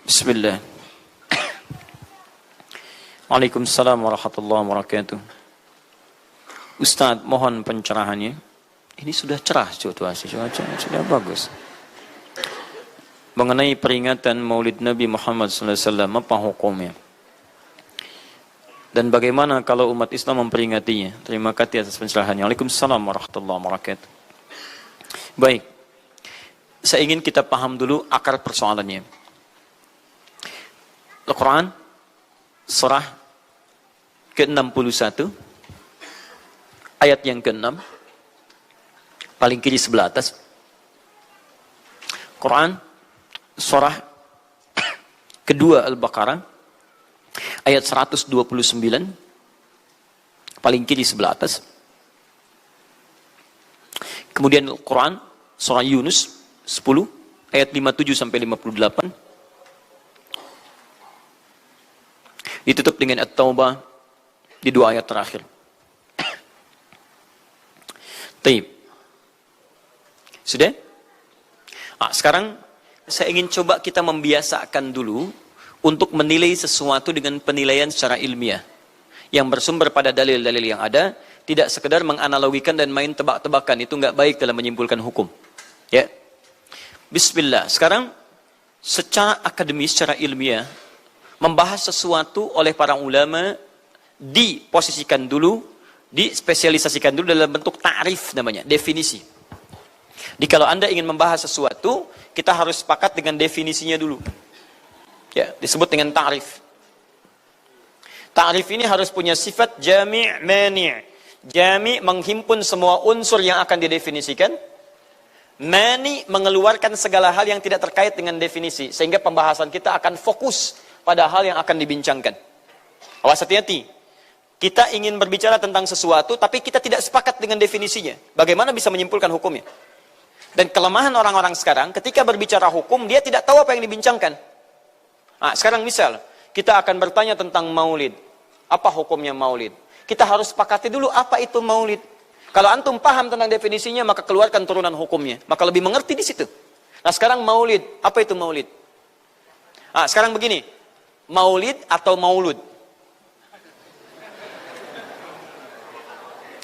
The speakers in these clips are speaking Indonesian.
Bismillah. Waalaikumsalam warahmatullahi wabarakatuh. Ustadz, mohon pencerahannya. Ini sudah cerah situasi, sudah bagus. Mengenai peringatan Maulid Nabi Muhammad SAW, apa hukumnya? Dan bagaimana kalau umat Islam memperingatinya? Terima kasih atas pencerahannya. Waalaikumsalam warahmatullahi wabarakatuh. Baik, saya ingin kita paham dulu akar persoalannya. Al-Quran surah ke-61 ayat yang ke-6 paling kiri sebelah atas. Quran surah kedua Al-Baqarah ayat 129 paling kiri sebelah atas. Kemudian Al-Quran surah Yunus 10 ayat 57 sampai 58. Ditutup dengan At-Taubah di dua ayat terakhir. Taib. Sudah? Sekarang saya ingin coba kita membiasakan dulu untuk menilai sesuatu dengan penilaian secara ilmiah yang bersumber pada dalil-dalil yang ada, tidak sekedar menganalogikan dan main tebak-tebakan. Itu nggak baik dalam menyimpulkan hukum. Ya. Bismillah. Sekarang secara akademis, secara ilmiah, membahas sesuatu oleh para ulama diposisikan dulu, dispesialisasikan dulu dalam bentuk ta'rif namanya, definisi. Jadi kalau Anda ingin membahas sesuatu, kita harus sepakat dengan definisinya dulu. Ya, disebut dengan ta'rif. Ta'rif ini harus punya sifat jami' mani'. Jami' menghimpun semua unsur yang akan didefinisikan. Mani' mengeluarkan segala hal yang tidak terkait dengan definisi, sehingga pembahasan kita akan fokus pada hal yang akan dibincangkan. Awas, hati-hati. Kita ingin berbicara tentang sesuatu, tapi kita tidak sepakat dengan definisinya. Bagaimana bisa menyimpulkan hukumnya? Dan kelemahan orang-orang sekarang, ketika berbicara hukum, dia tidak tahu apa yang dibincangkan. Sekarang misal, kita akan bertanya tentang maulid. Apa hukumnya maulid? Kita harus sepakati dulu apa itu maulid. Kalau antum paham tentang definisinya, maka keluarkan turunan hukumnya. Maka lebih mengerti di situ. Nah sekarang maulid. Apa itu maulid? Sekarang begini. Maulid atau maulud?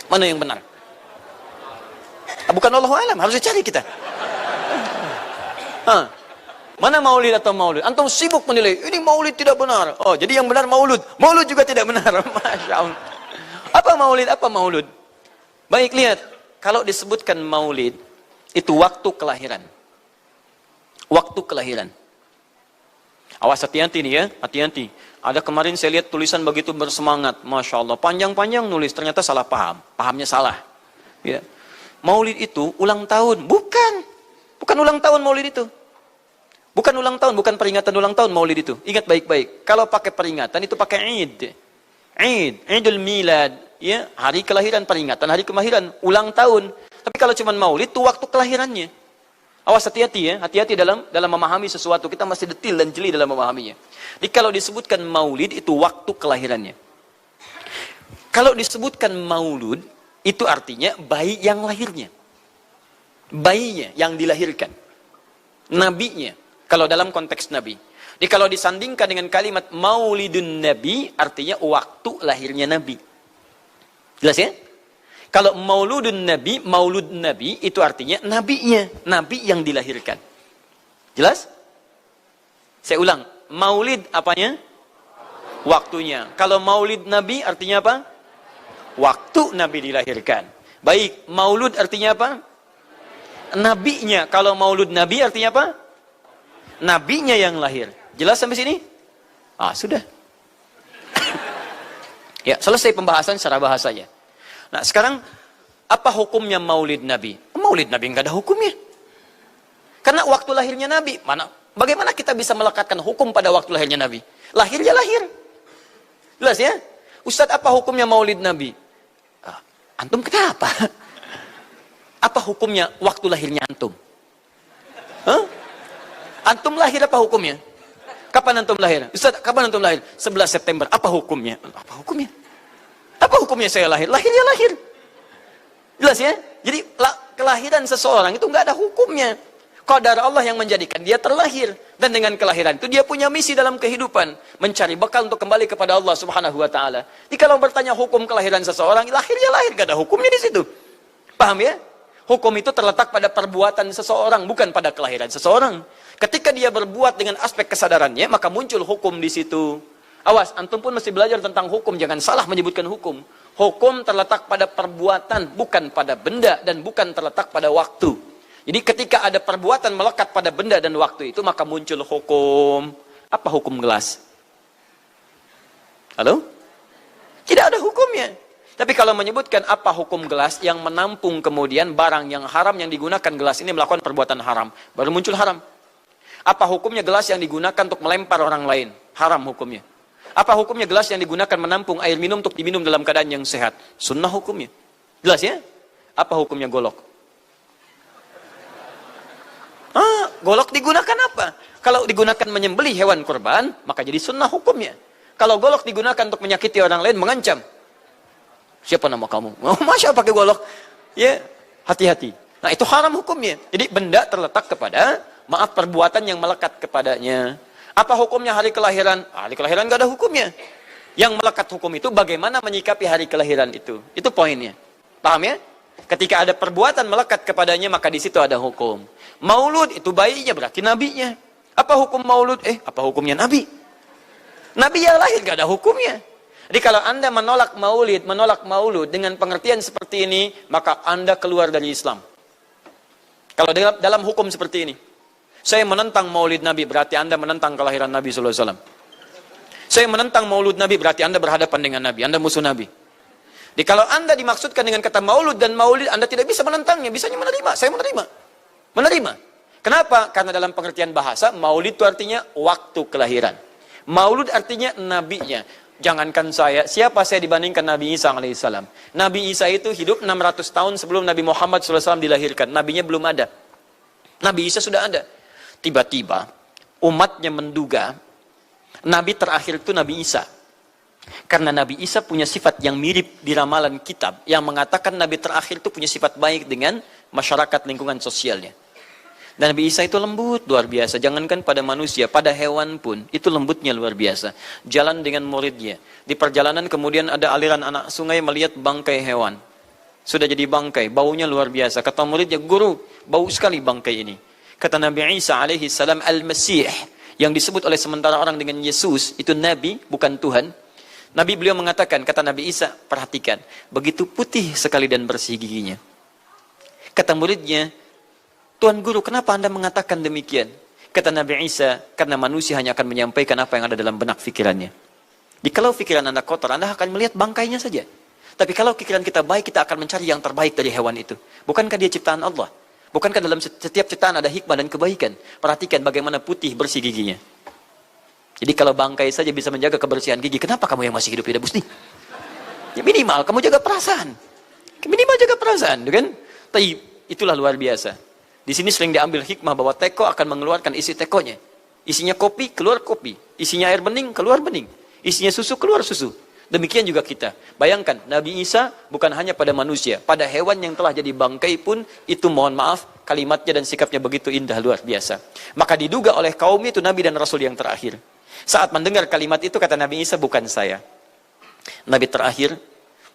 Mana yang benar? Bukan Allahu a'lam, harus dicari kita. Mana maulid atau maulud? Antum sibuk menilai, ini maulid tidak benar. Oh, jadi yang benar maulud. Maulud juga tidak benar. Masya Allah. Apa maulid? Apa maulud? Baik, lihat. Kalau disebutkan maulid, itu waktu kelahiran. Waktu kelahiran. Awas, hati-hati nih ya, hati-hati. Ada kemarin saya lihat tulisan begitu bersemangat, Masya Allah, panjang-panjang nulis, ternyata salah paham, pahamnya salah. Ya. Maulid itu ulang tahun, bukan ulang tahun maulid itu. Bukan ulang tahun, bukan peringatan ulang tahun maulid itu. Ingat baik-baik, kalau pakai peringatan itu pakai Idul Milad, ya, hari kelahiran, peringatan hari kelahiran, ulang tahun. Tapi kalau cuma maulid itu waktu kelahirannya. Awas, hati-hati ya, hati-hati dalam memahami sesuatu. Kita masih detil dan jeli dalam memahaminya. Jadi kalau disebutkan maulid itu waktu kelahirannya. Kalau disebutkan maulud, itu artinya bayi yang lahirnya. Bayinya yang dilahirkan. Nabinya, kalau dalam konteks nabi. Jadi kalau disandingkan dengan kalimat maulidun nabi, artinya waktu lahirnya nabi. Jelas ya? Kalau maulud nabi itu artinya nabinya, nabi yang dilahirkan. Jelas? Saya ulang, maulid apanya? Waktunya. Kalau maulid nabi artinya apa? Waktu nabi dilahirkan. Baik, maulud artinya apa? Nabinya. Kalau maulud nabi artinya apa? Nabinya yang lahir. Jelas sampai sini? Sudah. Ya, selesai pembahasan secara bahasanya. Nah sekarang, apa hukumnya maulid Nabi? Maulid Nabi nggak ada hukumnya. Karena waktu lahirnya Nabi, bagaimana kita bisa melekatkan hukum pada waktu lahirnya Nabi? Lahir ya lahir. Jelas ya? Ustadz, apa hukumnya maulid Nabi? Antum kenapa? Apa hukumnya waktu lahirnya antum? Antum lahir apa hukumnya? Kapan antum lahir? Ustadz, kapan antum lahir? 11 September. Apa hukumnya? Apa hukumnya? Apa hukumnya saya lahir? Lahir ya lahir. Jelas ya? Jadi kelahiran seseorang itu nggak ada hukumnya. Qadar Allah yang menjadikan dia terlahir. Dan dengan kelahiran itu dia punya misi dalam kehidupan, mencari bekal untuk kembali kepada Allah Subhanahu wa taala. Jadi kalau bertanya hukum kelahiran seseorang, lahirnya lahir, gak ada hukumnya di situ. Paham ya? Hukum itu terletak pada perbuatan seseorang, bukan pada kelahiran seseorang. Ketika dia berbuat dengan aspek kesadarannya, maka muncul hukum di situ. Awas, antum pun mesti belajar tentang hukum, jangan salah menyebutkan hukum. Hukum terletak pada perbuatan, bukan pada benda, dan bukan terletak pada waktu. Jadi ketika ada perbuatan melekat pada benda dan waktu itu, maka muncul hukum. Apa hukum gelas? Halo? Tidak ada hukumnya. Tapi kalau menyebutkan apa hukum gelas yang menampung kemudian barang yang haram yang digunakan gelas ini melakukan perbuatan haram, baru muncul haram. Apa hukumnya gelas yang digunakan untuk melempar orang lain? Haram hukumnya. Apa hukumnya gelas yang digunakan menampung air minum untuk diminum dalam keadaan yang sehat? Sunnah hukumnya. Jelas ya? Apa hukumnya golok? Golok digunakan apa? Kalau digunakan menyembelih hewan kurban, maka jadi sunnah hukumnya. Kalau golok digunakan untuk menyakiti orang lain, mengancam. Siapa nama kamu? Masya pakai golok. Ya, hati-hati. Nah, itu haram hukumnya. Jadi benda terletak kepada, maaf, perbuatan yang melekat kepadanya. Apa hukumnya hari kelahiran? Hari kelahiran gak ada hukumnya. Yang melekat hukum itu bagaimana menyikapi hari kelahiran itu. Itu poinnya. Paham ya? Ketika ada perbuatan melekat kepadanya, maka di situ ada hukum. Maulud itu bayinya, berarti nabinya. Apa hukum maulud? Apa hukumnya nabi? Nabi yang lahir gak ada hukumnya. Jadi kalau Anda menolak maulud dengan pengertian seperti ini, maka Anda keluar dari Islam. Kalau dalam hukum seperti ini, saya menentang maulid Nabi, berarti Anda menentang kelahiran Nabi SAW. Saya menentang maulud Nabi, berarti Anda berhadapan dengan Nabi, Anda musuh Nabi. Jadi kalau Anda dimaksudkan dengan kata maulud dan maulid, Anda tidak bisa menentangnya, bisanya menerima. Saya menerima. Kenapa? Karena dalam pengertian bahasa, maulid itu artinya waktu kelahiran. Maulud artinya nabinya. Jangankan saya, siapa saya dibandingkan Nabi Isa alaihissalam? Nabi Isa itu hidup 600 tahun sebelum Nabi Muhammad SAW dilahirkan. Nabinya belum ada. Nabi Isa sudah ada. Tiba-tiba, umatnya menduga, Nabi terakhir itu Nabi Isa. Karena Nabi Isa punya sifat yang mirip di ramalan kitab, yang mengatakan Nabi terakhir itu punya sifat baik dengan masyarakat lingkungan sosialnya. Dan Nabi Isa itu lembut luar biasa, jangankan pada manusia, pada hewan pun itu lembutnya luar biasa. Jalan dengan muridnya, di perjalanan kemudian ada aliran anak sungai melihat bangkai hewan, sudah jadi bangkai, baunya luar biasa. Kata muridnya, guru, bau sekali bangkai ini. Kata Nabi Isa alaihi salam, Al-Masih, yang disebut oleh sementara orang dengan Yesus, itu Nabi bukan Tuhan. Nabi beliau mengatakan, kata Nabi Isa, perhatikan, begitu putih sekali dan bersih giginya. Kata muridnya, Tuan Guru, kenapa Anda mengatakan demikian? Kata Nabi Isa, karena manusia hanya akan menyampaikan apa yang ada dalam benak pikirannya. Jadi kalau pikiran Anda kotor, Anda akan melihat bangkainya saja. Tapi kalau pikiran kita baik, kita akan mencari yang terbaik dari hewan itu. Bukankah dia ciptaan Allah? Bukankah dalam setiap ciptaan ada hikmah dan kebaikan? Perhatikan bagaimana putih bersih giginya. Jadi kalau bangkai saja bisa menjaga kebersihan gigi, kenapa kamu yang masih hidup tidak mesti? Ya minimal kamu jaga perasaan. Minimal jaga perasaan, kan? Tapi itulah luar biasa. Di sini sering diambil hikmah bahwa teko akan mengeluarkan isi tekonya. Isinya kopi, keluar kopi. Isinya air bening, keluar bening. Isinya susu, keluar susu. Demikian juga kita. Bayangkan, Nabi Isa bukan hanya pada manusia, pada hewan yang telah jadi bangkai pun, itu mohon maaf, kalimatnya dan sikapnya begitu indah, luar biasa. Maka diduga oleh kaum itu Nabi dan Rasul yang terakhir. Saat mendengar kalimat itu, kata Nabi Isa, bukan saya. Nabi terakhir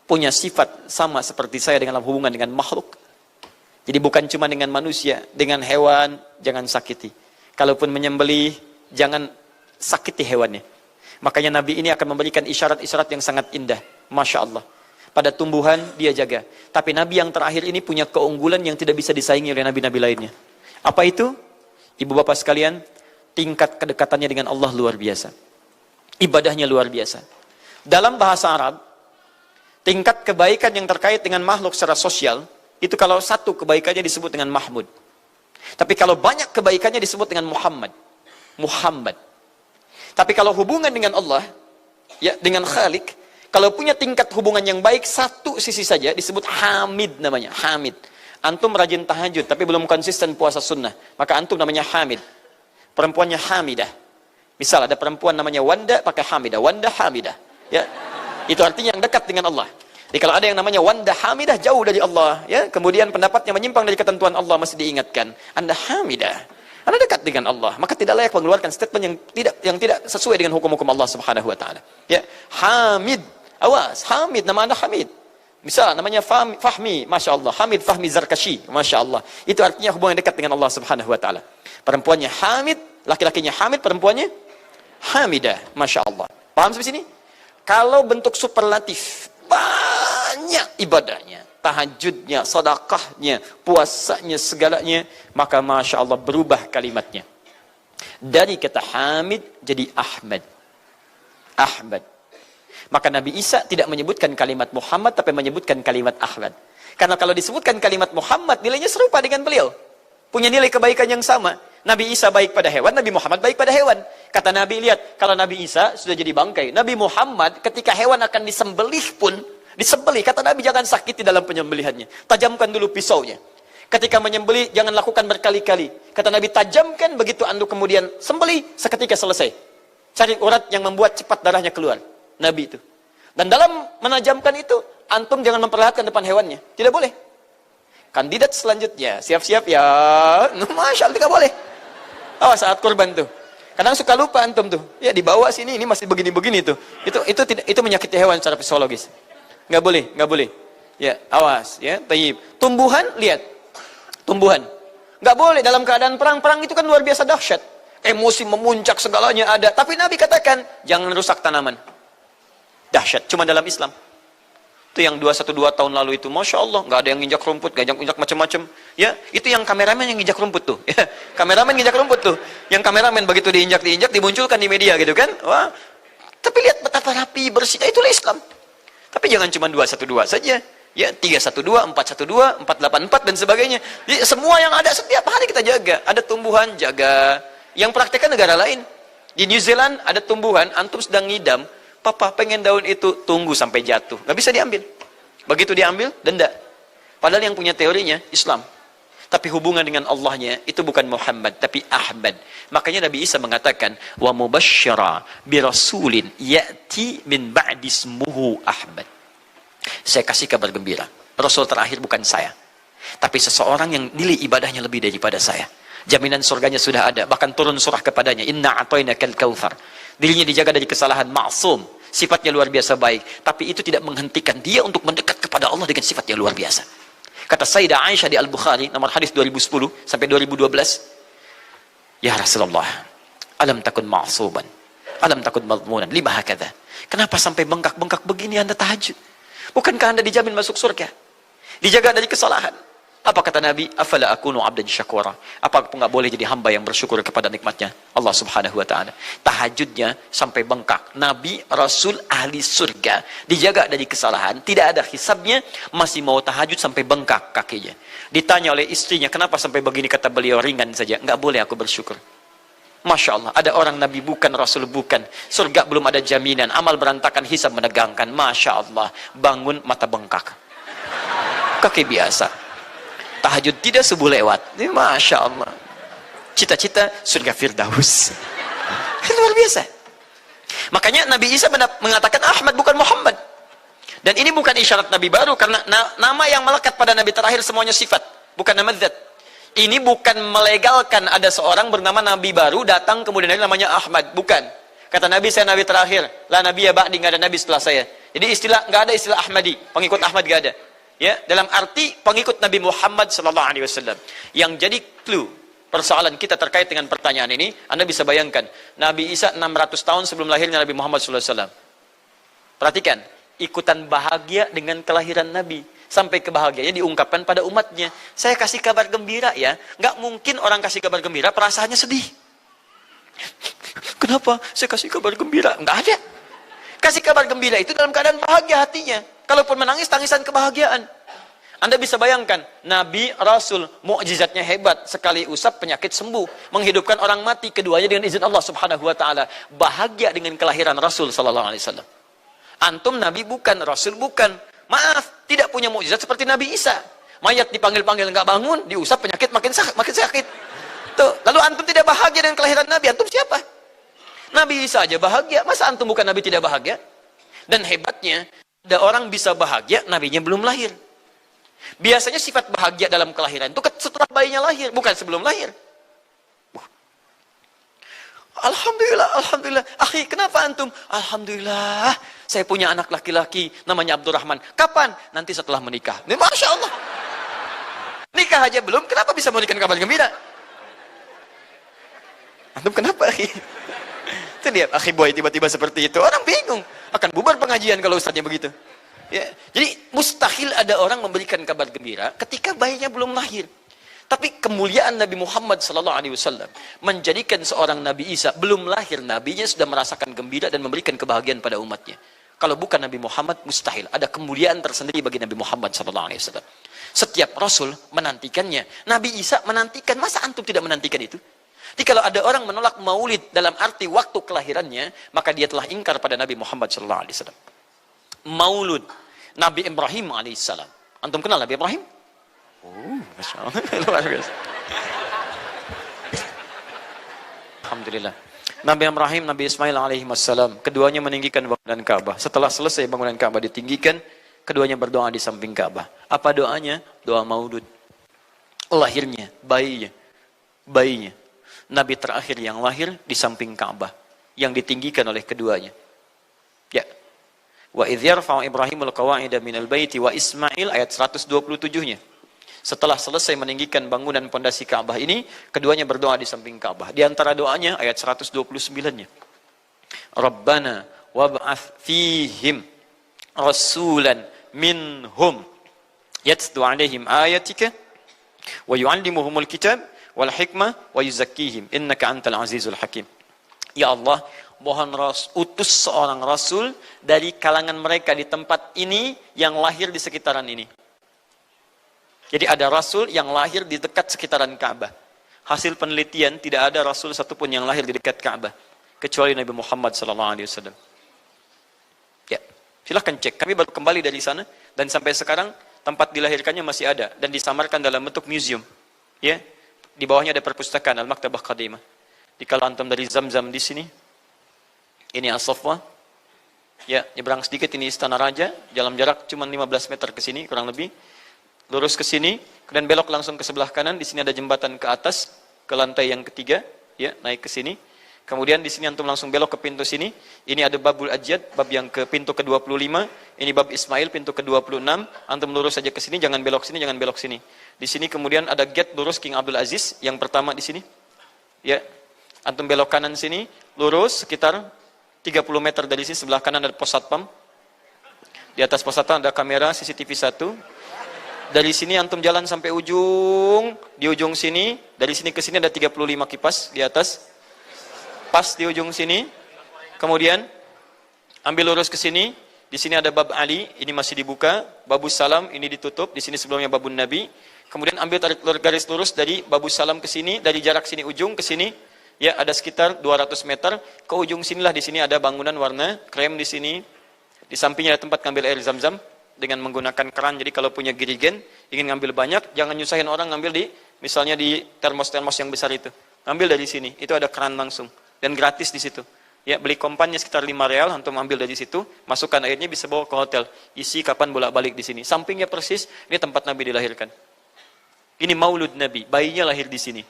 punya sifat sama seperti saya dalam hubungan dengan makhluk. Jadi bukan cuma dengan manusia, dengan hewan, jangan sakiti. Kalaupun menyembelih, jangan sakiti hewannya. Makanya Nabi ini akan memberikan isyarat-isyarat yang sangat indah. Masya Allah. Pada tumbuhan, dia jaga. Tapi Nabi yang terakhir ini punya keunggulan yang tidak bisa disaingi oleh Nabi-Nabi lainnya. Apa itu? Ibu bapak sekalian, tingkat kedekatannya dengan Allah luar biasa. Ibadahnya luar biasa. Dalam bahasa Arab, tingkat kebaikan yang terkait dengan makhluk secara sosial, itu kalau satu kebaikannya disebut dengan Mahmud. Tapi kalau banyak kebaikannya disebut dengan Muhammad. Tapi kalau hubungan dengan Allah, ya dengan Khalik, kalau punya tingkat hubungan yang baik, satu sisi saja disebut Hamid namanya, Hamid. Antum rajin tahajud, tapi belum konsisten puasa sunnah, maka antum namanya Hamid. Perempuannya Hamidah. Misal ada perempuan namanya Wanda, pakai Hamidah. Wanda Hamidah. Ya, itu artinya yang dekat dengan Allah. Jadi kalau ada yang namanya Wanda Hamidah, jauh dari Allah. Ya, kemudian pendapatnya menyimpang dari ketentuan Allah, masih diingatkan. Anda Hamidah. Anda dekat dengan Allah, maka tidak layak mengeluarkan statement yang tidak sesuai dengan hukum-hukum Allah Subhanahu wa taala. Ya, Hamid. Awas, Hamid, nama Anda Hamid. Misal namanya Fahmi, Masya Allah. Hamid Fahmi Zarkashi, Masya Allah. Itu artinya hubungan dekat dengan Allah Subhanahu wa taala. Perempuannya Hamid, laki-lakinya Hamid, perempuannya Hamidah, Masya Allah. Paham sampai sini? Kalau bentuk superlatif, banyak ibadahnya, tahajudnya, sedekahnya, puasanya, segalanya, maka Masya Allah berubah kalimatnya. Dari kata Hamid jadi Ahmad. Ahmad. Maka Nabi Isa tidak menyebutkan kalimat Muhammad, tapi menyebutkan kalimat Ahmad. Karena kalau disebutkan kalimat Muhammad, nilainya serupa dengan beliau. Punya nilai kebaikan yang sama. Nabi Isa baik pada hewan, Nabi Muhammad baik pada hewan. Kata Nabi, lihat, kalau Nabi Isa sudah jadi bangkai. Nabi Muhammad ketika hewan akan disembelih pun, disembelih, kata Nabi jangan sakiti dalam penyembelihannya. Tajamkan dulu pisaunya. Ketika menyembelih, jangan lakukan berkali-kali. Kata Nabi, tajamkan, begitu andu kemudian sembelih, seketika selesai. Cari urat yang membuat cepat darahnya keluar. Nabi itu. Dan dalam menajamkan itu, antum jangan memperlihatkan depan hewannya. Tidak boleh. Kandidat selanjutnya, siap-siap ya. Masya Allah, tidak boleh. Awas saat kurban tuh. Kadang suka lupa antum tuh. Ya dibawa sini, ini masih begini-begini tuh. Itu menyakiti hewan secara psikologis. Nggak boleh, nggak boleh. Ya, awas ya. Tayyib. Tumbuhan, lihat. Tumbuhan. Nggak boleh dalam keadaan perang. Perang itu kan luar biasa dahsyat. Emosi memuncak, segalanya ada. Tapi Nabi katakan, jangan rusak tanaman. Dahsyat, cuma dalam Islam. Itu yang 212 tahun lalu itu, Masya Allah, nggak ada yang nginjak rumput, nggak injak macam-macam. Ya, itu yang kameramen yang nginjak rumput tuh. Ya, kameramen nginjak rumput tuh. Yang kameramen begitu diinjak, dimunculkan di media gitu kan. Wah, tapi lihat betapa rapi, bersih. Itulah Islam. Tapi jangan cuma 212 saja. Ya, 312, 412, 484 dan sebagainya. Jadi, semua yang ada setiap hari kita jaga. Ada tumbuhan, jaga. Yang praktekkan negara lain. Di New Zealand ada tumbuhan, antum sedang ngidam. Papa pengen daun itu, tunggu sampai jatuh. Nggak bisa diambil. Begitu diambil, denda. Padahal yang punya teorinya Islam. Tapi hubungan dengan Allahnya itu bukan Muhammad, tapi Ahmad. Makanya Nabi Isa mengatakan, wa mubasysyara bi rasulin ya'ti min ba'di ismuhu Ahmad. Saya kasih kabar gembira. Rasul terakhir bukan saya. Tapi seseorang yang nilai ibadahnya lebih daripada saya. Jaminan surganya sudah ada. Bahkan turun surah kepadanya. Inna a'tainakal kautsar. Dirinya dijaga dari kesalahan, maksum. Sifatnya luar biasa baik. Tapi itu tidak menghentikan dia untuk mendekat kepada Allah dengan sifat yang luar biasa. Kata Sayyidah Aisyah di Al-Bukhari, nomor hadis 2010 sampai 2012. Ya Rasulullah, alam takun ma'suban. Alam takun madmunan. Lima hakadha. Kenapa sampai bengkak-bengkak begini Anda tahajud? Bukankah Anda dijamin masuk surga? Dijaga dari kesalahan. Apa kata Nabi? Afala akunu abdan syakura. Apa aku nggak boleh jadi hamba yang bersyukur kepada nikmatnya Allah Subhanahu wa taala. Tahajudnya sampai bengkak. Nabi, Rasul, ahli surga, dijaga dari kesalahan, tidak ada hisabnya, masih mau tahajud sampai bengkak kakinya. Ditanya oleh istrinya, kenapa sampai begini? Kata beliau, ringan saja. Nggak boleh aku bersyukur. Masya Allah, ada orang Nabi bukan, Rasul bukan. Surga belum ada jaminan, amal berantakan, hisab menegangkan. Masya Allah, bangun mata bengkak. Kaki biasa. Tahajud tidak subuh lewat. Ini Masya Allah. Cita-cita surga Firdaus. Luar biasa. Makanya Nabi Isa mengatakan Ahmad bukan Muhammad. Dan ini bukan isyarat Nabi baru. Karena nama yang melekat pada Nabi terakhir semuanya sifat. Bukan nama zat. Ini bukan melegalkan ada seorang bernama Nabi baru datang kemudian namanya Ahmad. Bukan. Kata Nabi, saya Nabi terakhir. La Nabi ya ba'di, nggak ada Nabi setelah saya. Jadi nggak ada istilah Ahmadi. Pengikut Ahmad nggak ada. Ya, dalam arti pengikut Nabi Muhammad sallallahu alaihi wasallam. Yang jadi clue persoalan kita terkait dengan pertanyaan ini, Anda bisa bayangkan, Nabi Isa 600 tahun sebelum lahirnya Nabi Muhammad sallallahu alaihi wasallam. Perhatikan, ikutan bahagia dengan kelahiran Nabi. Sampai kebahagiaannya diungkapkan pada umatnya. Saya kasih kabar gembira ya. Nggak mungkin orang kasih kabar gembira perasaannya sedih. Kenapa saya kasih kabar gembira? Nggak ada. Kasih kabar gembira itu dalam keadaan bahagia hatinya. Kalaupun menangis, tangisan kebahagiaan. Anda bisa bayangkan, Nabi, Rasul, mukjizatnya hebat. Sekali usap, penyakit sembuh. Menghidupkan orang mati, keduanya dengan izin Allah Subhanahu wa ta'ala. Bahagia dengan kelahiran Rasul sallallahu alaihi wasallam. Antum Nabi bukan, Rasul bukan. Maaf, tidak punya mukjizat seperti Nabi Isa. Mayat dipanggil-panggil nggak bangun, diusap penyakit makin sakit. Tuh, lalu antum tidak bahagia dengan kelahiran Nabi. Antum siapa? Nabi Isa aja bahagia. Masa antum bukan Nabi tidak bahagia? Dan hebatnya, ada orang bisa bahagia, nabinya belum lahir. Biasanya sifat bahagia dalam kelahiran itu setelah bayinya lahir, bukan sebelum lahir. Alhamdulillah, alhamdulillah. Akhi, kenapa antum? Alhamdulillah, saya punya anak laki-laki namanya Abdurrahman. Kapan? Nanti setelah menikah. Ini Masya Allah. Nikah aja belum, kenapa bisa memberikan kabar gembira? Antum kenapa, akhi? Itu dia, akhi boy tiba-tiba seperti itu. Orang bingung. Akan bubar pengajian kalau ustaznya begitu. Ya. Jadi mustahil ada orang memberikan kabar gembira ketika bayinya belum lahir. Tapi kemuliaan Nabi Muhammad SAW menjadikan seorang Nabi Isa belum lahir, nabinya sudah merasakan gembira dan memberikan kebahagiaan pada umatnya. Kalau bukan Nabi Muhammad, mustahil. Ada kemuliaan tersendiri bagi Nabi Muhammad SAW. Setiap Rasul menantikannya. Nabi Isa menantikan. Masa antum tidak menantikan itu? Jadi kalau ada orang menolak maulid dalam arti waktu kelahirannya, maka dia telah ingkar pada Nabi Muhammad SAW. Maulud Nabi Ibrahim alaihissalam. Antum kenal Nabi Ibrahim? Oh, Masya Allah. Luar biasa. Alhamdulillah. Nabi Ibrahim, Nabi Ismail alaihissalam, keduanya meninggikan bangunan Ka'bah. Setelah selesai bangunan Ka'bah ditinggikan, keduanya berdoa di samping Ka'bah. Apa doanya? Doa maulud. Lahirnya, bayinya. Nabi terakhir yang lahir di samping Ka'bah, yang ditinggikan oleh keduanya. Ya. Wa idh yarfa'u Ibrahimul qawa'ida minal baiti wa Ismail, ayat 127-nya. Setelah selesai meninggikan bangunan pondasi Ka'bah ini, keduanya berdoa di samping Ka'bah. Di antara doanya ayat 129-nya. Rabbana wab'ath fihim rasulan minhum yatlu 'alaihim ayatika wa yu'allimuhumul kitab wal hikmah wa yuzakkihim innaka antal azizul hakim. Ya Allah, mohon utus seorang rasul dari kalangan mereka di tempat ini yang lahir di sekitaran ini. Jadi ada rasul yang lahir di dekat sekitaran Ka'bah. Hasil penelitian tidak ada rasul satupun yang lahir di dekat Ka'bah kecuali Nabi Muhammad SAW. Ya, silahkan cek. Kami baru kembali dari sana dan sampai sekarang tempat dilahirkannya masih ada dan disamarkan dalam bentuk museum. Ya, di bawahnya ada perpustakaan Al-Maktabah Qadimah. Di kalau antum dari Zamzam di sini, ini As-Saffah. Ya, nyebrang sedikit ini Istana Raja, dalam jarak cuma 15 meter ke sini kurang lebih. Lurus ke sini, kemudian belok langsung ke sebelah kanan. Di sini ada jembatan ke atas, ke lantai yang ketiga, ya, naik ke sini. Kemudian di sini antum langsung belok ke pintu sini. Ini ada babul Ajjad, bab yang ke pintu ke-25. Ini bab Ismail, pintu ke-26. Antum lurus saja ke sini, jangan belok sini, jangan belok sini. Di sini kemudian ada gate lurus King Abdul Aziz, yang pertama di sini. Ya, antum belok kanan sini, lurus sekitar 30 meter dari sini, sebelah kanan ada pos satpam. Di atas pos satpam ada kamera CCTV 1. Dari sini antum jalan sampai ujung, di ujung sini, dari sini ke sini ada 35 kipas di atas. Pas di ujung sini. Kemudian ambil lurus ke sini, di sini ada bab Ali, ini masih dibuka, babus salam ini ditutup, di sini sebelumnya babun Nabi. Kemudian ambil tarik garis lurus dari babus salam ke sini, dari jarak sini ujung ke sini, ya ada sekitar 200 meter. Ke ujung sinilah, di sini ada bangunan warna krem di sini. Di sampingnya ada tempat ngambil air Zam-Zam dengan menggunakan keran. Jadi kalau punya girigen, ingin ngambil banyak, jangan nyusahin orang ngambil di, misalnya di termos-termos yang besar itu. Ngambil dari sini, itu ada keran langsung. Dan gratis di situ. Ya, beli kompannya sekitar 5 real, untuk ambil dari situ, masukkan airnya, bisa bawa ke hotel. Isi kapan bolak-balik di sini. Sampingnya persis, ini tempat Nabi dilahirkan. Ini maulud Nabi, bayinya lahir di sini.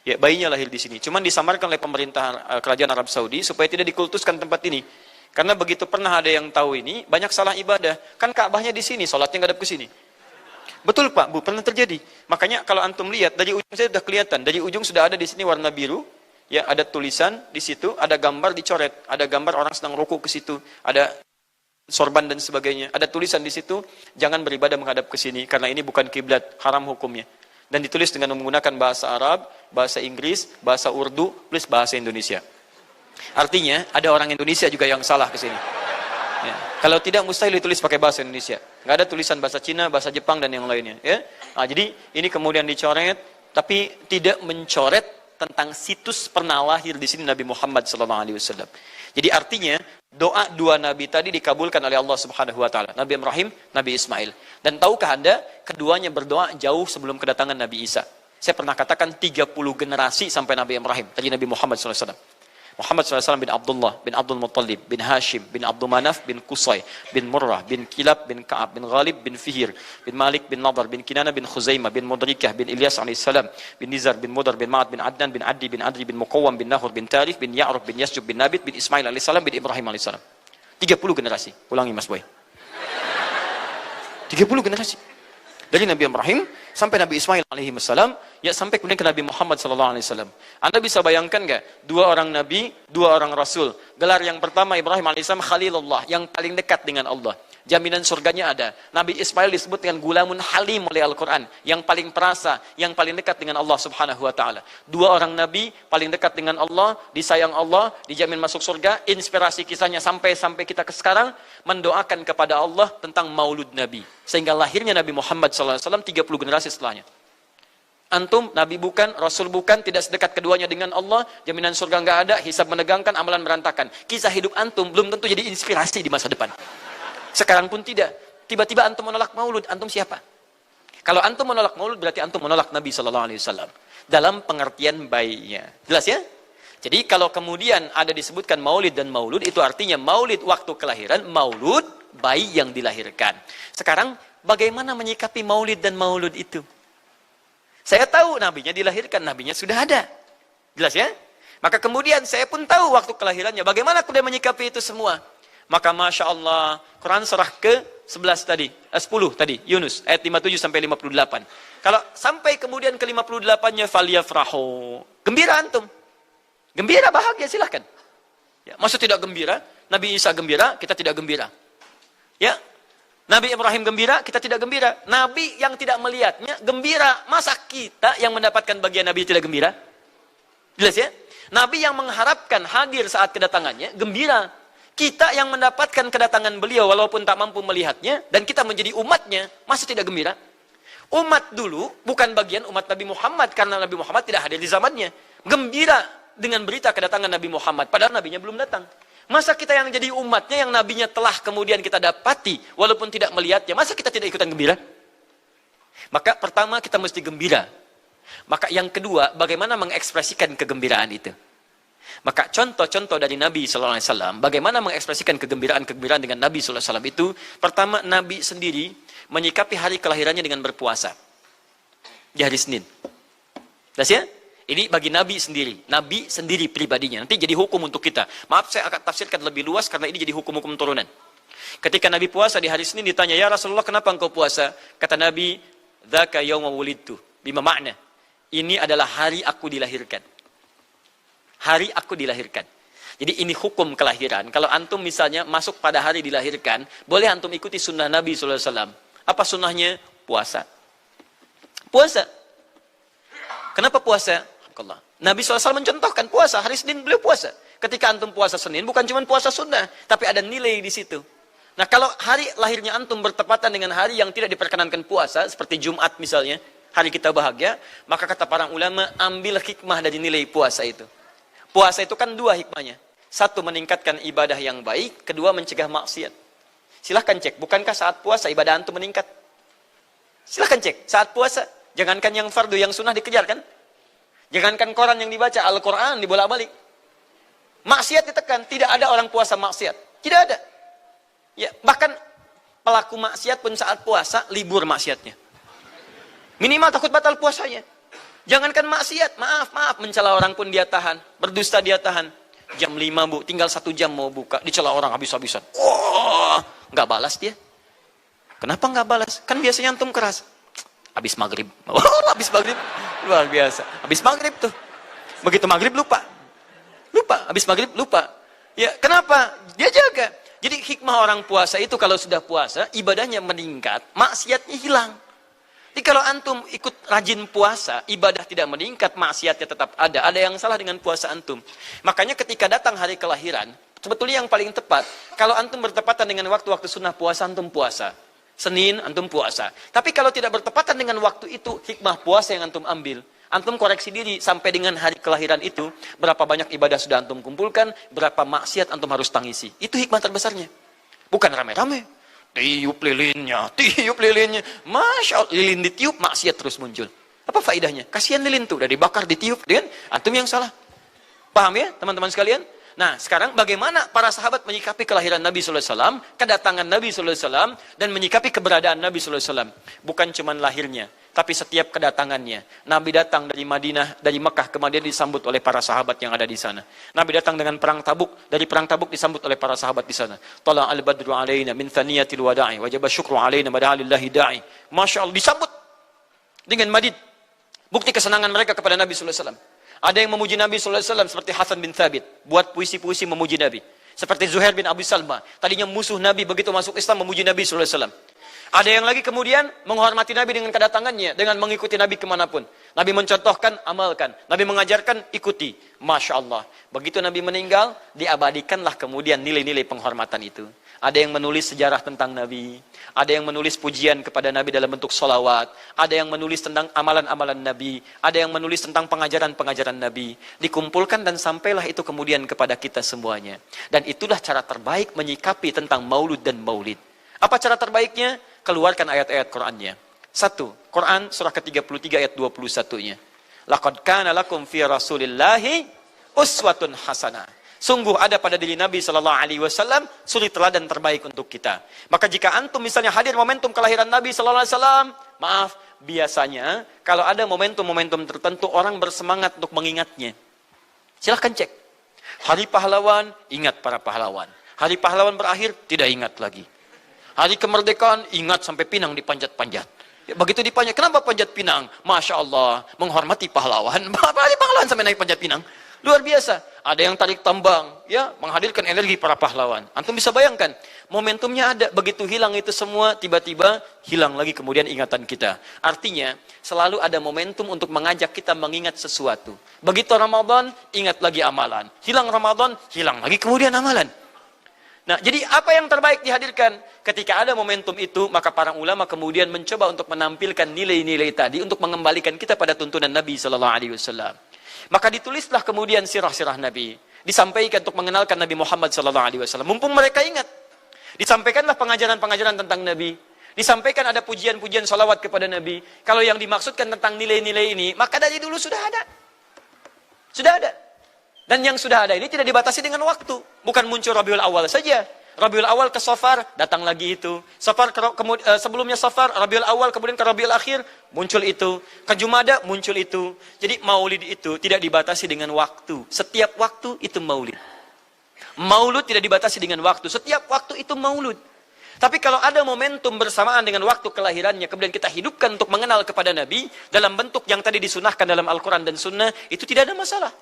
Ya, bayinya lahir di sini. Cuman disamarkan oleh pemerintah kerajaan Arab Saudi supaya tidak dikultuskan tempat ini. Karena begitu pernah ada yang tahu ini, banyak salah ibadah. Kan Ka'bahnya di sini, sholatnya ngadep ke sini. Betul Pak, Bu, pernah terjadi. Makanya kalau antum lihat, dari ujung saya sudah kelihatan. Dari ujung sudah ada di sini warna biru. Ya, ada tulisan di situ, ada gambar dicoret. Ada gambar orang sedang rukuk ke situ. Ada sorban dan sebagainya. Ada tulisan di situ, jangan beribadah menghadap ke sini. Karena ini bukan kiblat, haram hukumnya. Dan ditulis dengan menggunakan bahasa Arab, bahasa Inggris, bahasa Urdu, plus bahasa Indonesia. Artinya ada orang Indonesia juga yang salah ke sini. Ya. Kalau tidak mustahil ditulis pakai bahasa Indonesia. Nggak ada tulisan bahasa Cina, bahasa Jepang dan yang lainnya. Ya. Nah, jadi ini kemudian dicoret, tapi tidak mencoret tentang situs pernah lahir di sini Nabi Muhammad SAW. Jadi artinya doa dua Nabi tadi dikabulkan oleh Allah Subhanahu Wa Taala. Nabi Ibrahim, Nabi Ismail. Dan tahukah Anda, keduanya berdoa jauh sebelum kedatangan Nabi Isa. Saya pernah katakan 30 generasi sampai Nabi Ibrahim, tadi Nabi Muhammad SAW. Muhammad SAW bin Abdullah, bin Abdul Muttalib, bin Hashim, bin Abdul Manaf, bin Qusay, bin Murrah, bin Kilab, bin Ka'ab, bin Ghalib, bin Fihir, bin Malik, bin Nadar, bin Kinana, bin Khuzaimah, bin Mudrikah, bin Ilyas AS, bin Nizar, bin Mudar, bin Ma'ad, bin Adnan, bin Addi, bin Adri, bin Muqawwam, bin Nahur, bin Tarif, bin Ya'ruf, bin Yasjub, bin Nabit, bin Ismail AS, bin Ibrahim AS. 30 generasi. Ulangi Mas Boy. 30 generasi. Dari Nabi Ibrahim sampai Nabi Ismail alaihi wassalam, ya sampai kemudian ke Nabi Muhammad sallallahu alaihi wasallam. Anda bisa bayangkan enggak? 2 orang nabi, 2 orang rasul. Gelar yang pertama Ibrahim alaihissalam Khalilullah, yang paling dekat dengan Allah. Jaminan surganya ada. Nabi Ismail disebut dengan gulamun halim oleh Al-Quran, yang paling perasa, yang paling dekat dengan Allah subhanahu wa ta'ala. 2 orang nabi, paling dekat dengan Allah, disayang Allah, dijamin masuk surga. Inspirasi kisahnya sampai kita ke sekarang, mendoakan kepada Allah tentang maulud Nabi. Sehingga lahirnya Nabi Muhammad SAW 30 generasi setelahnya. Antum, Nabi bukan, Rasul bukan, tidak sedekat keduanya dengan Allah, jaminan surga nggak ada, hisab menegangkan, amalan berantakan. Kisah hidup antum belum tentu jadi inspirasi di masa depan. Sekarang pun tidak. Tiba-tiba antum menolak maulud, antum siapa? Kalau antum menolak maulud, berarti antum menolak Nabi SAW. Dalam pengertian baiknya. Jelas ya? Jadi kalau kemudian ada disebutkan maulid dan maulud, itu artinya maulid waktu kelahiran, maulud bayi yang dilahirkan. Sekarang, bagaimana menyikapi maulid dan maulud itu? Saya tahu nabinya dilahirkan, nabinya sudah ada. Jelas ya? Maka kemudian saya pun tahu waktu kelahirannya. Bagaimana kemudian menyikapi itu semua? Maka Masya Allah, Quran surah ke-11 tadi, 10 tadi, Yunus, ayat 57 sampai 58. Kalau sampai kemudian ke 58-nya, faliyafrahu. Gembira antum. Gembira, bahagia, silahkan. Ya, maksud tidak gembira, Nabi Isa gembira, kita tidak gembira. Ya, Nabi Ibrahim gembira, kita tidak gembira. Nabi yang tidak melihatnya gembira. Masa kita yang mendapatkan bagian Nabi tidak gembira? Jelas ya? Nabi yang mengharapkan hadir saat kedatangannya gembira. Kita yang mendapatkan kedatangan beliau walaupun tak mampu melihatnya dan kita menjadi umatnya, masa tidak gembira? Umat dulu bukan bagian umat Nabi Muhammad karena Nabi Muhammad tidak hadir di zamannya. Gembira dengan berita kedatangan Nabi Muhammad padahal nabinya belum datang. Masa kita yang jadi umatnya, yang nabinya telah kemudian kita dapati, walaupun tidak melihatnya, masa kita tidak ikutan gembira? Maka pertama kita mesti gembira. Maka yang kedua, bagaimana mengekspresikan kegembiraan itu? Maka contoh-contoh dari Nabi SAW, bagaimana mengekspresikan kegembiraan-kegembiraan dengan Nabi SAW itu, pertama Nabi sendiri menyikapi hari kelahirannya dengan berpuasa. Di hari Senin. Jelas ya? Ini bagi Nabi sendiri pribadinya. Nanti jadi hukum untuk kita. Maaf, saya akan tafsirkan lebih luas karena ini jadi hukum-hukum turunan. Ketika Nabi puasa di hari Senin ditanya, ya Rasulullah kenapa engkau puasa? Kata Nabi, dzaka yauma wulidtu. Bima makna? Ini adalah hari aku dilahirkan. Hari aku dilahirkan. Jadi ini hukum kelahiran. Kalau antum misalnya masuk pada hari dilahirkan, boleh antum ikuti sunnah Nabi SAW. Apa sunnahnya? Puasa. Puasa. Kenapa puasa? Nabi SAW mencontohkan puasa. Hari Senin beliau puasa. Ketika antum puasa Senin, bukan cuma puasa sunnah, tapi ada nilai di situ. Nah, kalau hari lahirnya antum bertepatan dengan hari yang tidak diperkenankan puasa, seperti Jumat misalnya, hari kita bahagia, maka kata para ulama, ambil hikmah dari nilai puasa itu. Puasa itu kan 2 hikmahnya. 1, meningkatkan ibadah yang baik. 2, mencegah maksiat. Silahkan cek, bukankah saat puasa ibadah antum meningkat? Silahkan cek, saat puasa. Jangankan yang fardu, yang sunnah dikejar kan? Jangankan koran yang dibaca, Al-Quran dibolak-balik. Maksiat ditekan, tidak ada orang puasa maksiat. Tidak ada. Ya, bahkan pelaku maksiat pun saat puasa, libur maksiatnya. Minimal takut batal puasanya. Jangankan maksiat, maaf, mencela orang pun dia tahan. Berdusta dia tahan. Jam 5 bu, tinggal 1 jam mau buka. Dicela orang habis-habisan. Nggak balas dia. Kenapa nggak balas? Kan biasanya antum keras. Habis maghrib. Habis maghrib. Luar biasa. Habis maghrib tuh. Begitu maghrib lupa. Habis maghrib lupa. Ya, kenapa? Dia jaga. Jadi hikmah orang puasa itu kalau sudah puasa, ibadahnya meningkat, maksiatnya hilang. Jadi kalau antum ikut rajin puasa, ibadah tidak meningkat, maksiatnya tetap ada. Ada yang salah dengan puasa antum. Makanya ketika datang hari kelahiran, sebetulnya yang paling tepat, kalau antum bertepatan dengan waktu-waktu sunnah puasa, antum puasa. Senin, antum puasa. Tapi kalau tidak bertepatan dengan waktu itu, hikmah puasa yang antum ambil. Antum koreksi diri sampai dengan hari kelahiran itu, berapa banyak ibadah sudah antum kumpulkan, berapa maksiat antum harus tangisi. Itu hikmah terbesarnya. Bukan rame-rame. Tiup lilinnya. Masya Allah, lilin ditiup, maksiat terus muncul. Apa faedahnya? Kasihan lilin tuh, udah dibakar, ditiup. Antum yang salah. Paham ya, teman-teman sekalian? Nah, sekarang bagaimana para sahabat menyikapi kelahiran Nabi sallallahu alaihi wasallam, kedatangan Nabi sallallahu alaihi wasallam, dan menyikapi keberadaan Nabi sallallahu alaihi wasallam. Bukan cuma lahirnya, tapi setiap kedatangannya. Nabi datang dari Madinah, dari Mekah ke Madinah disambut oleh para sahabat yang ada di sana. Nabi datang dengan perang Tabuk, dari perang Tabuk disambut oleh para sahabat di sana. Tala al-badru alaina min thaniyatil wada'i, wajaba syukru alaina mada'alillahi da'i. Masya Allah, disambut dengan madid. Bukti kesenangan mereka kepada Nabi sallallahu alaihi wasallam. Ada yang memuji Nabi sallallahu alaihi wasallam seperti Hasan bin Thabit, buat puisi-puisi memuji Nabi. Seperti Zuhair bin Abi Salma, tadinya musuh Nabi, begitu masuk Islam memuji Nabi sallallahu alaihi wasallam. Ada yang lagi kemudian menghormati Nabi dengan kedatangannya, dengan mengikuti Nabi kemanapun. Nabi mencontohkan, amalkan. Nabi mengajarkan, ikuti. Masya Allah. Begitu Nabi meninggal, diabadikanlah kemudian nilai-nilai penghormatan itu. Ada yang menulis sejarah tentang Nabi. Ada yang menulis pujian kepada Nabi dalam bentuk sholawat. Ada yang menulis tentang amalan-amalan Nabi. Ada yang menulis tentang pengajaran-pengajaran Nabi. Dikumpulkan dan sampailah itu kemudian kepada kita semuanya. Dan itulah cara terbaik menyikapi tentang maulud dan maulid. Apa cara terbaiknya? Keluarkan ayat-ayat Qur'annya. 1. Quran surah ke-33 ayat 21-nya. Laqad kana lakum fi Rasulillahi uswatun hasanah. Sungguh ada pada diri Nabi sallallahu alaihi wasallam suri teladan terbaik untuk kita. Maka jika antum misalnya hadir momentum kelahiran Nabi sallallahu alaihi wasallam, maaf, biasanya kalau ada momentum-momentum tertentu orang bersemangat untuk mengingatnya. Silahkan cek. Hari pahlawan, ingat para pahlawan. Hari pahlawan berakhir, tidak ingat lagi. Hari kemerdekaan, ingat sampai pinang dipanjat-panjat. Begitu dipanjat, kenapa panjat pinang? Masya Allah, menghormati pahlawan. Hari pahlawan sampai naik panjat pinang. Luar biasa. Ada yang tarik tambang, ya, menghadirkan energi para pahlawan. Antum bisa bayangkan, momentumnya ada. Begitu hilang itu semua, tiba-tiba hilang lagi kemudian ingatan kita. Artinya, selalu ada momentum untuk mengajak kita mengingat sesuatu. Begitu Ramadan, ingat lagi amalan. Hilang Ramadan, hilang lagi kemudian amalan. Nah, jadi apa yang terbaik dihadirkan? Ketika ada momentum itu, maka para ulama kemudian mencoba untuk menampilkan nilai-nilai tadi untuk mengembalikan kita pada tuntunan Nabi sallallahu alaihi wasallam. Maka ditulislah kemudian sirah-sirah Nabi, disampaikan untuk mengenalkan Nabi Muhammad sallallahu alaihi wasallam. Mumpung mereka ingat, disampaikanlah pengajaran-pengajaran tentang Nabi. Disampaikan ada pujian-pujian salawat kepada Nabi. Kalau yang dimaksudkan tentang nilai-nilai ini, maka dari dulu sudah ada. Sudah ada. Dan yang sudah ada ini tidak dibatasi dengan waktu. Bukan muncul Rabiul Awal saja. Rabiul Awal ke Safar, datang lagi itu. Safar sebelumnya Safar, Rabiul Awal kemudian ke Rabiul Akhir, muncul itu. Ke Jumada, muncul itu. Jadi maulid itu tidak dibatasi dengan waktu. Setiap waktu itu maulid. Maulud tidak dibatasi dengan waktu. Setiap waktu itu maulud. Tapi kalau ada momentum bersamaan dengan waktu kelahirannya, kemudian kita hidupkan untuk mengenal kepada Nabi, dalam bentuk yang tadi disunahkan dalam Al-Quran dan Sunnah, itu tidak ada masalah.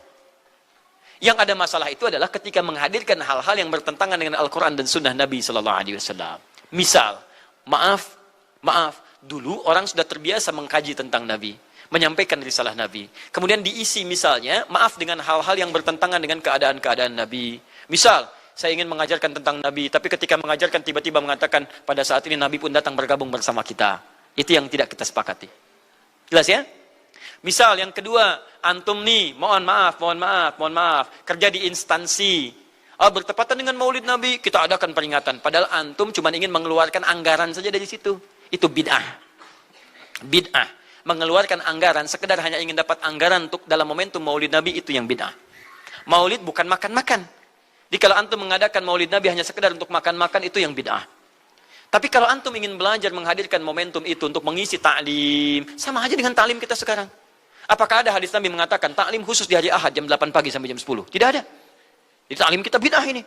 Yang ada masalah itu adalah ketika menghadirkan hal-hal yang bertentangan dengan Al-Quran dan Sunnah Nabi Sallallahu Alaihi Wasallam. Misal, maaf, dulu orang sudah terbiasa mengkaji tentang Nabi, menyampaikan risalah Nabi. Kemudian diisi misalnya, maaf, dengan hal-hal yang bertentangan dengan keadaan-keadaan Nabi. Misal, saya ingin mengajarkan tentang Nabi, tapi ketika mengajarkan tiba-tiba mengatakan, pada saat ini Nabi pun datang bergabung bersama kita. Itu yang tidak kita sepakati. Jelas ya? Misal yang kedua, antum nih, mohon maaf, kerja di instansi, bertepatan dengan Maulid Nabi, kita adakan peringatan. Padahal antum cuma ingin mengeluarkan anggaran saja dari situ. Itu bid'ah. Bid'ah. Mengeluarkan anggaran, sekedar hanya ingin dapat anggaran untuk dalam momentum Maulid Nabi, itu yang bid'ah. Maulid bukan makan-makan. Jadi kalau antum mengadakan Maulid Nabi hanya sekedar untuk makan-makan, itu yang bid'ah. Tapi kalau antum ingin belajar menghadirkan momentum itu untuk mengisi ta'lim, sama aja dengan ta'lim kita sekarang. Apakah ada hadis Nabi mengatakan taklim khusus di hari Ahad jam 8 pagi sampai jam 10? Tidak ada. Di taklim kita bid'ah ini.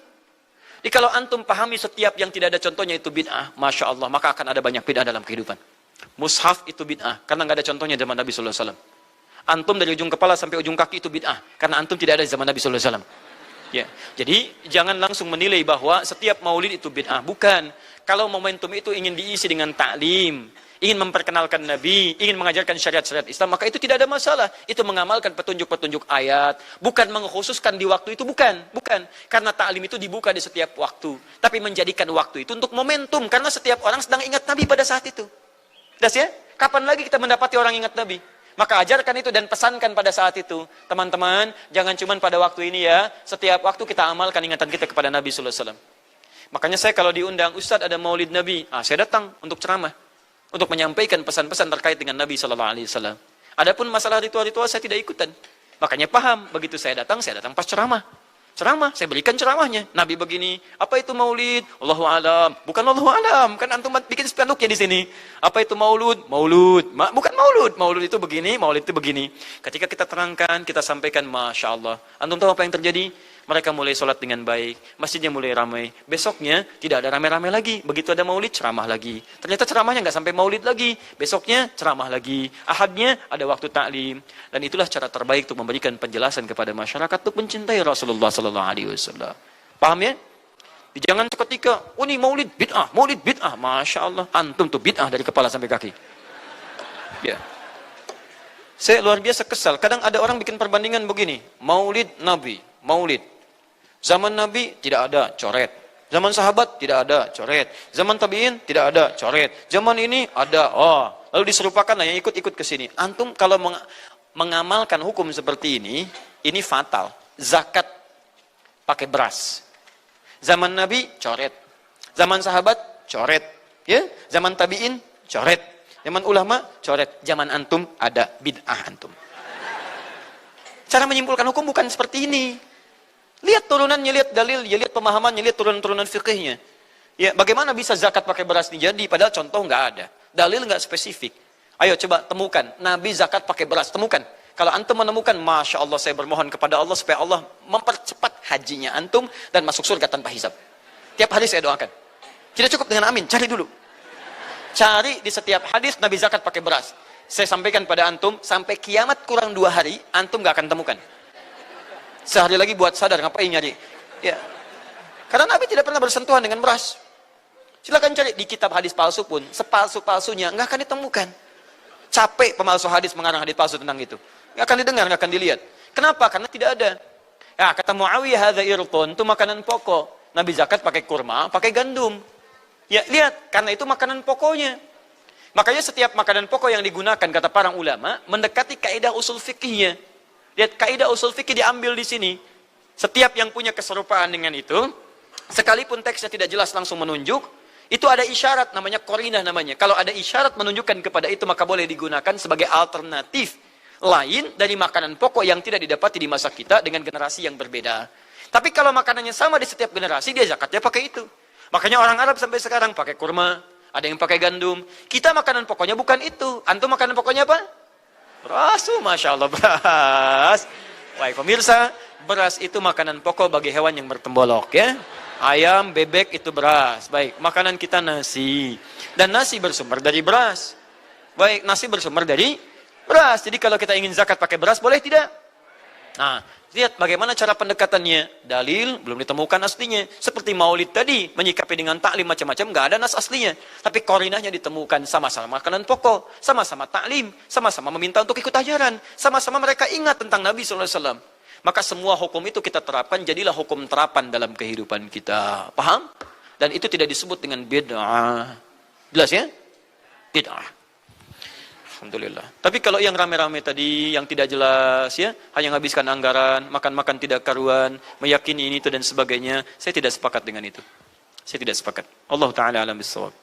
Jadi kalau antum pahami setiap yang tidak ada contohnya itu bid'ah, Masya Allah, maka akan ada banyak bid'ah dalam kehidupan. Mushaf itu bid'ah, karena nggak ada contohnya zaman Nabi Sallallahu Alaihi Wasallam. Antum dari ujung kepala sampai ujung kaki itu bid'ah, karena antum tidak ada di zaman Nabi Sallallahu Alaihi Wasallam. Ya, jadi jangan langsung menilai bahwa setiap maulid itu bid'ah. Bukan. Kalau momentum itu ingin diisi dengan taklim, ingin memperkenalkan Nabi, ingin mengajarkan syariat-syariat Islam, maka itu tidak ada masalah. Itu mengamalkan petunjuk-petunjuk ayat, bukan mengkhususkan di waktu itu, bukan. Karena ta'lim itu dibuka di setiap waktu, tapi menjadikan waktu itu untuk momentum, karena setiap orang sedang ingat Nabi pada saat itu. Das ya? Kapan lagi kita mendapati orang ingat Nabi? Maka ajarkan itu dan pesankan pada saat itu. Teman-teman, jangan cuma pada waktu ini ya, setiap waktu kita amalkan ingatan kita kepada Nabi sallallahu alaihi wasallam. Makanya saya kalau diundang, Ustadz ada Maulid Nabi, saya datang untuk ceramah, untuk menyampaikan pesan-pesan terkait dengan Nabi Sallallahu Alaihi Wasallam. Adapun masalah ritual-ritual saya tidak ikutan. Makanya paham, begitu saya datang pas ceramah. Ceramah, saya berikan ceramahnya. Nabi begini, apa itu maulid? Allahu alam. Bukan Allahu alam, kan antum bikin spanduknya di sini. Apa itu maulud? Maulud. Bukan maulud. Maulud itu begini, maulid itu begini. Ketika kita terangkan, kita sampaikan, Masya Allah. Antum tahu apa yang terjadi? Mereka mulai sholat dengan baik, masjidnya mulai ramai. Besoknya tidak ada ramai-ramai lagi. Begitu ada maulid, ceramah lagi. Ternyata ceramahnya nggak sampai maulid lagi. Besoknya ceramah lagi. Ahadnya ada waktu taklim. Dan itulah cara terbaik untuk memberikan penjelasan kepada masyarakat untuk mencintai Rasulullah Sallallahu Alaihi Wasallam. Paham ya? Jangan seketika, oh ini maulid bid'ah, Masya Allah. Antum tuh bid'ah dari kepala sampai kaki. Ya. Saya luar biasa kesal. Kadang ada orang bikin perbandingan begini. Maulid Nabi, maulid. Zaman Nabi tidak ada coret. Zaman sahabat tidak ada coret. Zaman tabi'in tidak ada coret. Zaman ini ada. Oh, lalu diserupakan lah yang ikut-ikut ke sini. Antum kalau mengamalkan hukum seperti ini fatal. Zakat pakai beras. Zaman Nabi coret. Zaman sahabat coret. Ya, zaman tabi'in coret. Zaman ulama coret. Zaman antum ada bid'ah antum. Cara menyimpulkan hukum bukan seperti ini. Lihat turunannya, lihat dalilnya, lihat pemahamannya, lihat turunan-turunan fikihnya. Ya, bagaimana bisa zakat pakai beras jadi? Padahal contoh nggak ada. Dalil nggak spesifik. Ayo coba temukan. Nabi zakat pakai beras. Temukan. Kalau antum menemukan, Masya Allah, saya bermohon kepada Allah supaya Allah mempercepat hajinya antum dan masuk surga tanpa hisab. Tiap hari saya doakan. Tidak cukup dengan amin. Cari dulu. Cari di setiap hadis Nabi zakat pakai beras. Saya sampaikan pada antum, sampai kiamat kurang 2 hari, antum nggak akan temukan. Sehari lagi buat sadar, ngapain nyari? Ya. Karena Nabi tidak pernah bersentuhan dengan beras. Silakan cari di kitab hadis palsu pun, sepalsu-palsunya nggak akan ditemukan. Capek pemalsu hadis mengarang hadis palsu tentang itu. Nggak akan didengar, nggak akan dilihat. Kenapa? Karena tidak ada. Ya, kata Muawiyah, hadza irtun, itu makanan pokok. Nabi zakat pakai kurma, pakai gandum. Ya, lihat, karena itu makanan pokoknya. Makanya setiap makanan pokok yang digunakan, kata para ulama, mendekati kaidah usul fikihnya. Lihat, kaidah usul fikih diambil di sini. Setiap yang punya keserupaan dengan itu, sekalipun teksnya tidak jelas langsung menunjuk, itu ada isyarat, namanya qarinah namanya. Kalau ada isyarat menunjukkan kepada itu, maka boleh digunakan sebagai alternatif lain dari makanan pokok yang tidak didapati di masa kita dengan generasi yang berbeda. Tapi kalau makanannya sama di setiap generasi, dia zakatnya pakai itu. Makanya orang Arab sampai sekarang pakai kurma, ada yang pakai gandum. Kita makanan pokoknya bukan itu. Antum makanan pokoknya apa? Beras, Masya Allah, beras. Baik pemirsa, beras itu makanan pokok bagi hewan yang bertembolok ya. Ayam, bebek itu beras. Baik, makanan kita nasi. Dan nasi bersumber dari beras. Baik, nasi bersumber dari beras. Jadi kalau kita ingin zakat pakai beras, boleh tidak? Nah, lihat bagaimana cara pendekatannya. Dalil belum ditemukan aslinya. Seperti maulid tadi, menyikapi dengan taklim macam-macam, nggak ada nas aslinya. Tapi korinahnya ditemukan, sama-sama makanan pokok, sama-sama taklim, sama-sama meminta untuk ikut ajaran, sama-sama mereka ingat tentang Nabi SAW. Maka semua hukum itu kita terapkan, jadilah hukum terapan dalam kehidupan kita. Paham? Dan itu tidak disebut dengan bid'ah. Jelas ya? Bid'ah. Alhamdulillah. Tapi kalau yang rame-rame tadi, yang tidak jelas ya, hanya menghabiskan anggaran, makan-makan tidak karuan, meyakini ini itu dan sebagainya, saya tidak sepakat dengan itu. Saya tidak sepakat. Allah Ta'ala alam bisawab.